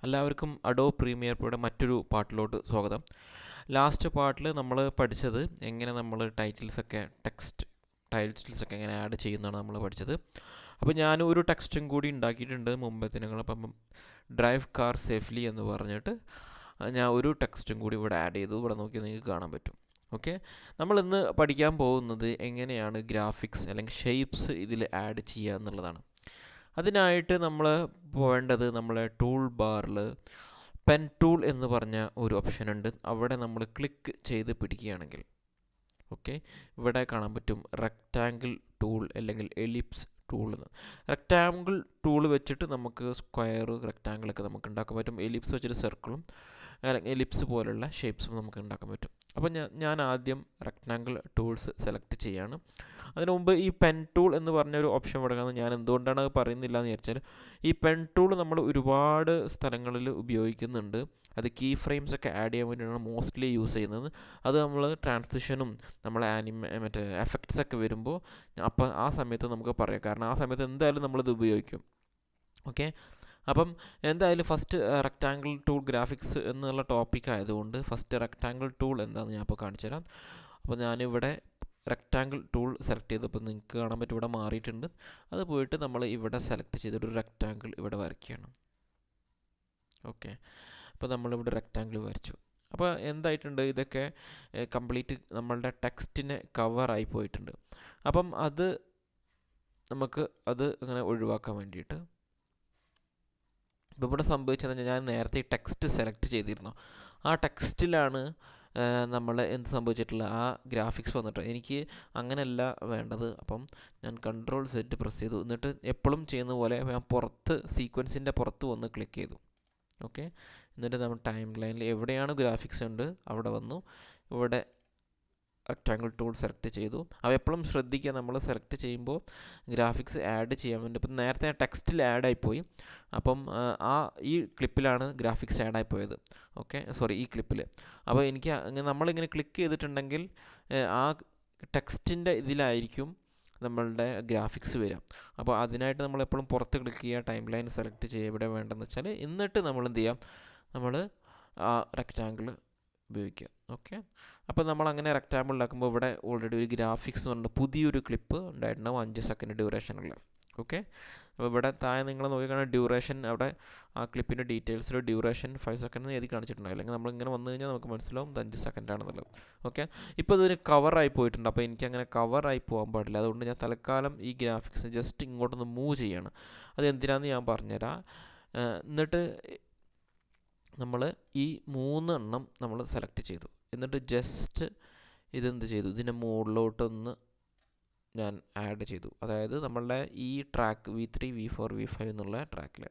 എല്ലാവർക്കും Adobe premier പ്രോയുടെ മറ്റൊരു പാർട്ടിലോട്ട് സ്വാഗതം. ലാസ്റ്റ് പാർട്ടിൽ നമ്മൾ പഠിച്ചത് എങ്ങനെ നമ്മൾ ടൈറ്റിൽസൊക്കെ എങ്ങനെ ആഡ് ചെയ്യുന്നതാണ് നമ്മൾ പഠിച്ചത്. അപ്പോൾ ഞാൻ ഒരു ടെക്സ്റ്റും കൂടി ഉണ്ടാക്കിയിട്ടുണ്ട് മുമ്പത്തെ നിങ്ങൾ. അപ്പം ഡ്രൈവ് കാർ സേഫ്ലി എന്ന് പറഞ്ഞിട്ട് ഞാൻ ഒരു ടെക്സ്റ്റും കൂടി ഇവിടെ ആഡ് ചെയ്തു. ഇവിടെ നോക്കിയാൽ നിങ്ങൾക്ക് കാണാൻ പറ്റും. ഓക്കെ, നമ്മളിന്ന് പഠിക്കാൻ പോകുന്നത് എങ്ങനെയാണ് ഗ്രാഫിക്സ് അല്ലെങ്കിൽ ഷേപ്സ് ഇതിൽ ആഡ് ചെയ്യുക എന്നുള്ളതാണ്. അതിനായിട്ട് നമ്മൾ പോവേണ്ടത് നമ്മളെ ടൂൾ ബാറിൽ പെൻ ടൂൾ എന്ന് പറഞ്ഞ ഒരു ഓപ്ഷൻ ഉണ്ട്. അവിടെ നമ്മൾ ക്ലിക്ക് ചെയ്ത് പിടിക്കുകയാണെങ്കിൽ ഓക്കെ, ഇവിടെ കാണാൻ പറ്റും റെക്റ്റാങ്കിൾ ടൂൾ അല്ലെങ്കിൽ എലിപ്സ് ടൂൾ എന്ന്. റെക്റ്റാങ്കിൾ ടൂൾ വെച്ചിട്ട് നമുക്ക് സ്ക്വയർ റെക്റ്റാങ്കിളൊക്കെ നമുക്ക് ഉണ്ടാക്കാൻ പറ്റും. എലിപ്സ് വെച്ചിട്ട് സർക്കിളും അല്ലെങ്കിൽ എലിപ്സ് പോലുള്ള ഷേപ്സും നമുക്ക് ഉണ്ടാക്കാൻ പറ്റും. അപ്പോൾ ഞാൻ ആദ്യം റെക്റ്റാങ്കിൾ ടൂൾസ് സെലക്ട് ചെയ്യാണ്. അതിനു മുമ്പ് ഈ പെൻ ടൂൾ എന്ന് പറഞ്ഞൊരു ഓപ്ഷൻ കൊടുക്കുന്നത് ഞാൻ എന്തുകൊണ്ടാണ് അത് പറയുന്നില്ല എന്ന് വിചാരിച്ചാൽ, ഈ പെൻ ടൂൾ നമ്മൾ ഒരുപാട് സ്ഥലങ്ങളിൽ ഉപയോഗിക്കുന്നുണ്ട്. അത് കീ ഫ്രെയിംസ് ഒക്കെ ആഡ് ചെയ്യാൻ വേണ്ടിയിട്ടാണ് മോസ്റ്റ്ലി യൂസ് ചെയ്യുന്നത്. അത് നമ്മൾ ട്രാൻസിഷനും നമ്മൾ മറ്റേ എഫക്ട്സ് ഒക്കെ വരുമ്പോൾ അപ്പോൾ ആ സമയത്ത് നമുക്ക് പറയാം. കാരണം ആ സമയത്ത് എന്തായാലും നമ്മളിത് ഉപയോഗിക്കും. ഓക്കെ, അപ്പം എന്തായാലും ഫസ്റ്റ് റെക്റ്റാങ്കിൾ ടൂൾ ഗ്രാഫിക്സ് എന്നുള്ള ടോപ്പിക് ആയതുകൊണ്ട് ഫസ്റ്റ് റെക്റ്റാങ്കിൾ ടൂൾ എന്താണെന്ന് ഞാൻ ഇപ്പോൾ കാണിച്ചു തരാം. അപ്പോൾ ഞാനിവിടെ റെക്റ്റാങ്കിൾ ടൂൾ സെലക്ട് ചെയ്തപ്പോൾ നിങ്ങൾക്ക് കാണാൻ പറ്റും ഇവിടെ മാറിയിട്ടുണ്ട്. അത് പോയിട്ട് നമ്മൾ ഇവിടെ സെലക്ട് ചെയ്തിട്ട് ഒരു റെക്റ്റാങ്കിൾ ഇവിടെ വരയ്ക്കുകയാണ്. ഓക്കെ, അപ്പോൾ നമ്മളിവിടെ റെക്റ്റാങ്കിൾ വരച്ചു. അപ്പോൾ എന്തായിട്ടുണ്ട്, ഇതൊക്കെ കംപ്ലീറ്റ് നമ്മളുടെ ടെക്സ്റ്റിനെ കവറായി പോയിട്ടുണ്ട്. അപ്പം അത് നമുക്ക് അത് അങ്ങനെ ഒഴിവാക്കാൻ വേണ്ടിയിട്ട് ഇപ്പോൾ ഇവിടെ സംഭവിച്ചതെന്ന് ഞാൻ നേരത്തെ ഈ ടെക്സ്റ്റ് സെലക്ട് ചെയ്തിരുന്നു. ആ ടെക്സ്റ്റിലാണ് നമ്മൾ എന്ത് സംഭവിച്ചിട്ടുള്ള ആ ഗ്രാഫിക്സ് വന്നിട്ട് എനിക്ക് അങ്ങനെയല്ല വേണ്ടത്. അപ്പം ഞാൻ Ctrl+Z പ്രസ് ചെയ്തു. എന്നിട്ട് എപ്പോഴും ചെയ്യുന്ന പോലെ ഞാൻ സീക്വൻസിൻ്റെ പുറത്ത് വന്ന് ക്ലിക്ക് ചെയ്തു. ഓക്കെ, എന്നിട്ട് നമ്മൾ ടൈം ലൈനിൽ എവിടെയാണ് ഗ്രാഫിക്സ് ഉണ്ട് അവിടെ വന്നു. ഇവിടെ റെക്റ്റാങ്കിൾ ടൂൾ സെലക്ട് ചെയ്തു. അപ്പോൾ എപ്പോഴും ശ്രദ്ധിക്കുക, നമ്മൾ സെലക്ട് ചെയ്യുമ്പോൾ ഗ്രാഫിക്സ് ആഡ് ചെയ്യാൻ വേണ്ടി. ഇപ്പം നേരത്തെ ടെക്സ്റ്റിൽ ആഡായിപ്പോയി. അപ്പം ഈ ക്ലിപ്പിലാണ് ഗ്രാഫിക്സ് ആഡായിപ്പോയത്. ഓക്കെ, സോറി, ഈ ക്ലിപ്പിൽ. അപ്പോൾ നമ്മളിങ്ങനെ ക്ലിക്ക് ചെയ്തിട്ടുണ്ടെങ്കിൽ ആ ടെക്സ്റ്റിൻ്റെ ഇതിലായിരിക്കും നമ്മളുടെ ഗ്രാഫിക്സ് വരിക. അപ്പോൾ അതിനായിട്ട് നമ്മൾ എപ്പോഴും പുറത്ത് ക്ലിക്ക് ചെയ്യുക, ടൈം ലൈൻ സെലക്ട് ചെയ്യുക എവിടെ വേണ്ടതെന്ന് വെച്ചാൽ. എന്നിട്ട് നമ്മൾ എന്ത് ചെയ്യാം, നമ്മൾ ആ റെക്റ്റാങ്കിൾ ഉപയോഗിക്കുക. ഓക്കെ, അപ്പോൾ നമ്മളങ്ങനെ റെക്റ്റാങ്കിൾ ഉണ്ടാക്കുമ്പോൾ ഇവിടെ ഓൾറെഡി ഒരു ഗ്രാഫിക്സ് എന്ന് പറഞ്ഞിട്ട് പുതിയൊരു ക്ലിപ്പ് ഉണ്ടായിട്ടുണ്ടാവും 5 സെക്കൻഡ് ഡ്യൂറേഷനുള്ള. ഓക്കെ, അപ്പോൾ ഇവിടെ താഴെ നിങ്ങൾ നോക്കിക്കാണാൻ ഡ്യൂറേഷൻ, അവിടെ ആ ക്ലിപ്പിൻ്റെ ഡീറ്റെയിൽസിൽ ഡ്യൂറേഷൻ 5 സെക്കൻഡ് എന്ന് എഴുതി കാണിച്ചിട്ടുണ്ടാവും. അല്ലെങ്കിൽ നമ്മളിങ്ങനെ വന്നു കഴിഞ്ഞാൽ നമുക്ക് മനസ്സിലാവും ഇത് 5 സെക്കൻഡാണെന്നുള്ളത്. ഓക്കെ, ഇപ്പോൾ ഇതൊരു കവറായി പോയിട്ടുണ്ട്. അപ്പോൾ എനിക്കങ്ങനെ കവറായി പോകാൻ പാടില്ല. അതുകൊണ്ട് ഞാൻ തൽക്കാലം ഈ ഗ്രാഫിക്സ് ജസ്റ്റ് ഇങ്ങോട്ടൊന്ന് മൂവ് ചെയ്യാണ്. അത് എന്തിനാണെന്ന് ഞാൻ പറഞ്ഞുതരാം. എന്നിട്ട് നമ്മൾ ഈ 3 എണ്ണം നമ്മൾ സെലക്ട് ചെയ്തു. എന്നിട്ട് ജസ്റ്റ് ഇതെന്ത് ചെയ്തു, ഇതിൻ്റെ മുകളിലോട്ടൊന്ന് ഞാൻ ആഡ് ചെയ്തു. അതായത് നമ്മളുടെ ഈ ട്രാക്ക് V3, V4, V5 എന്നുള്ള ട്രാക്കിൽ.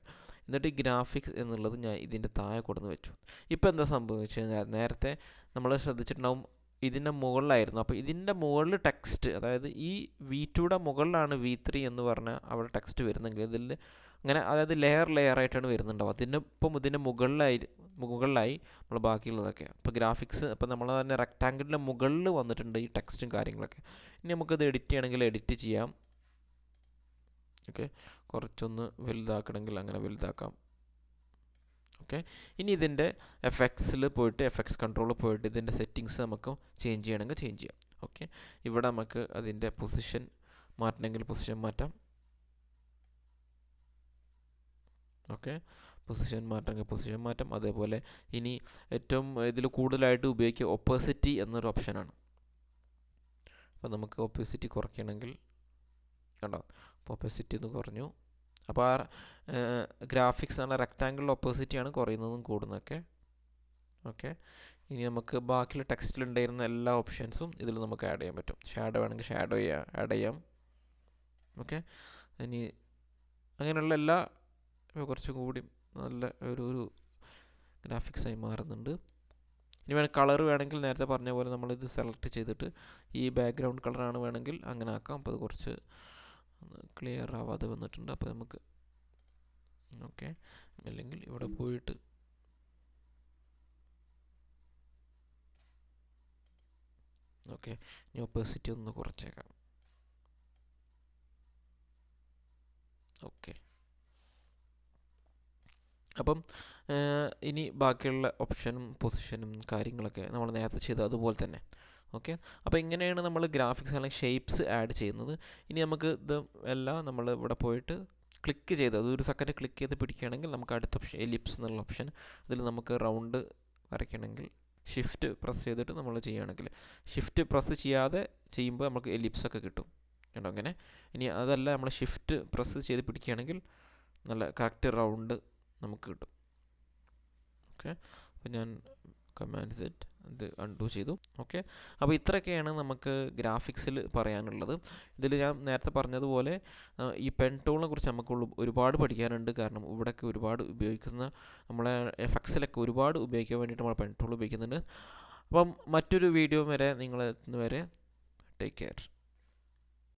എന്നിട്ട് ഈ ഗ്രാഫിക്സ് എന്നുള്ളത് ഞാൻ ഇതിൻ്റെ താഴെ കൊടുന്ന് വെച്ചു. ഇപ്പോൾ എന്താ സംഭവിച്ചു കഴിഞ്ഞാൽ, നേരത്തെ നമ്മൾ ശ്രദ്ധിച്ചിട്ടുണ്ടാവും ഇതിൻ്റെ മുകളിലായിരുന്നു. അപ്പോൾ ഇതിൻ്റെ മുകളിൽ ടെക്സ്റ്റ്, അതായത് ഈ V2യുടെ മുകളിലാണ് V3 എന്ന് പറഞ്ഞാൽ അവിടെ ടെക്സ്റ്റ് വരുന്നെങ്കിൽ ഇതിൽ അങ്ങനെ, അതായത് ലെയർ ആയിട്ടാണ് വരുന്നുണ്ടാവും. ഇതിൻ്റെ മുകളിലായി നമ്മൾ ബാക്കിയുള്ളതൊക്കെ. അപ്പോൾ ഗ്രാഫിക്സ് ഇപ്പോൾ നമ്മൾ തന്നെ റെക്റ്റാങ്കിളിൻ്റെ മുകളിൽ വന്നിട്ടുണ്ട് ഈ ടെക്സ്റ്റും കാര്യങ്ങളൊക്കെ. ഇനി നമുക്കത് എഡിറ്റ് ചെയ്യണമെങ്കിൽ എഡിറ്റ് ചെയ്യാം. ഓക്കെ, കുറച്ചൊന്ന് വലുതാക്കണമെങ്കിൽ അങ്ങനെ വലുതാക്കാം. ഓക്കെ, ഇനി ഇതിൻ്റെ എഫക്ട്സിൽ പോയിട്ട് എഫക്ട്സ് കൺട്രോളിൽ പോയിട്ട് ഇതിൻ്റെ സെറ്റിങ്സ് നമുക്ക് ചേഞ്ച് ചെയ്യണമെങ്കിൽ ചേഞ്ച് ചെയ്യാം. ഓക്കെ, ഇവിടെ നമുക്ക് അതിൻ്റെ പൊസിഷൻ മാറ്റണമെങ്കിൽ പൊസിഷൻ മാറ്റാം. ഓക്കെ, പൊസിഷൻ മാറ്റാം. അതേപോലെ ഇനി ഏറ്റവും ഇതിൽ കൂടുതലായിട്ട് ഉപയോഗിക്കുക ഒപ്പോസിറ്റി എന്നൊരു ഓപ്ഷനാണ്. അപ്പോൾ നമുക്ക് ഒപ്പോസിറ്റി കുറയ്ക്കണമെങ്കിൽ കണ്ടോ, അപ്പോൾ ഒപ്പോസിറ്റി ഒന്ന് കുറഞ്ഞു. അപ്പോൾ ആ ഗ്രാഫിക്സ് ആണ് റെക്റ്റാങ്കിളിൽ ഒപ്പോസിറ്റിയാണ് കുറയുന്നതും കൂടുന്നതൊക്കെ. ഓക്കെ, ഇനി നമുക്ക് ബാക്കിയുള്ള ടെക്സ്റ്റിലുണ്ടായിരുന്ന എല്ലാ ഓപ്ഷൻസും ഇതിൽ നമുക്ക് ആഡ് ചെയ്യാൻ പറ്റും. ഷാഡോ വേണമെങ്കിൽ ഷാഡോ ആഡ് ചെയ്യാം. ഓക്കെ, ഇനി അങ്ങനെയുള്ള എല്ലാ കുറച്ചും കൂടി നല്ല ഒരു ഗ്രാഫിക്സായി മാറുന്നുണ്ട്. ഇനി കളർ വേണമെങ്കിൽ നേരത്തെ പറഞ്ഞ പോലെ നമ്മളിത് സെലക്ട് ചെയ്തിട്ട് ഈ ബാക്ക്ഗ്രൗണ്ട് കളറാണ് വേണമെങ്കിൽ അങ്ങനെ ആക്കാം. അപ്പോൾ അത് കുറച്ച് ക്ലിയർ ആവാതെ വന്നിട്ടുണ്ട്. അപ്പോൾ നമുക്ക് ഓക്കെ, അല്ലെങ്കിൽ ഇവിടെ പോയിട്ട് ഓക്കെ, ഇനി ഒപ്പോസിറ്റി ഒന്ന് കുറച്ചേക്കാം. ഓക്കെ, അപ്പം ഇനി ബാക്കിയുള്ള ഓപ്ഷനും പൊസിഷനും കാര്യങ്ങളൊക്കെ നമ്മൾ നേരത്തെ ചെയ്ത അതുപോലെ തന്നെ. ഓക്കെ, അപ്പോൾ ഇങ്ങനെയാണ് നമ്മൾ ഗ്രാഫിക്സ് അല്ലെങ്കിൽ ഷേപ്സ് ആഡ് ചെയ്യുന്നത്. ഇനി നമുക്ക് ഇത് എല്ലാം നമ്മൾ ഇവിടെ പോയിട്ട് ക്ലിക്ക് ചെയ്ത് അതൊരു സെക്കൻഡ് ക്ലിക്ക് ചെയ്ത് പിടിക്കുകയാണെങ്കിൽ നമുക്ക് അടുത്ത ഓപ്ഷൻ എലിപ്സ് എന്നുള്ള ഓപ്ഷൻ, ഇതിൽ നമുക്ക് റൗണ്ട് വരയ്ക്കണമെങ്കിൽ ഷിഫ്റ്റ് പ്രസ് ചെയ്തിട്ട് നമ്മൾ ചെയ്യുകയാണെങ്കിൽ, ഷിഫ്റ്റ് പ്രസ് ചെയ്യാതെ ചെയ്യുമ്പോൾ നമുക്ക് എലിപ്സ് ഒക്കെ കിട്ടും കേട്ടോ. അങ്ങനെ ഇനി അതല്ല നമ്മൾ ഷിഫ്റ്റ് പ്രസ് ചെയ്ത് പിടിക്കുകയാണെങ്കിൽ നല്ല കറക്റ്റ് റൗണ്ട് നമുക്ക് കിട്ടും. ഓക്കെ, അപ്പോൾ ഞാൻ കമാൻഡ് സെറ്റ് ഇത് അൺഡു ചെയ്തു. ഓക്കെ, അപ്പോൾ ഇത്രയൊക്കെയാണ് നമുക്ക് ഗ്രാഫിക്സിൽ പറയാനുള്ളത്. ഇതിൽ ഞാൻ നേരത്തെ പറഞ്ഞതുപോലെ ഈ പെൻ ടൂളിനെ കുറിച്ച് നമുക്ക് ഒരുപാട് പഠിക്കാനുണ്ട്. കാരണം ഇവിടെയൊക്കെ ഒരുപാട് ഉപയോഗിക്കുന്ന നമ്മളെ എഫക്ട്സിലൊക്കെ ഒരുപാട് ഉപയോഗിക്കാൻ വേണ്ടിയിട്ട് നമ്മൾ പെൻ ടൂൾ ഉപയോഗിക്കുന്നുണ്ട്. അപ്പം മറ്റൊരു വീഡിയോ വരെ നിങ്ങൾ എത്തുന്നവരെ ടേക്ക് കെയർ.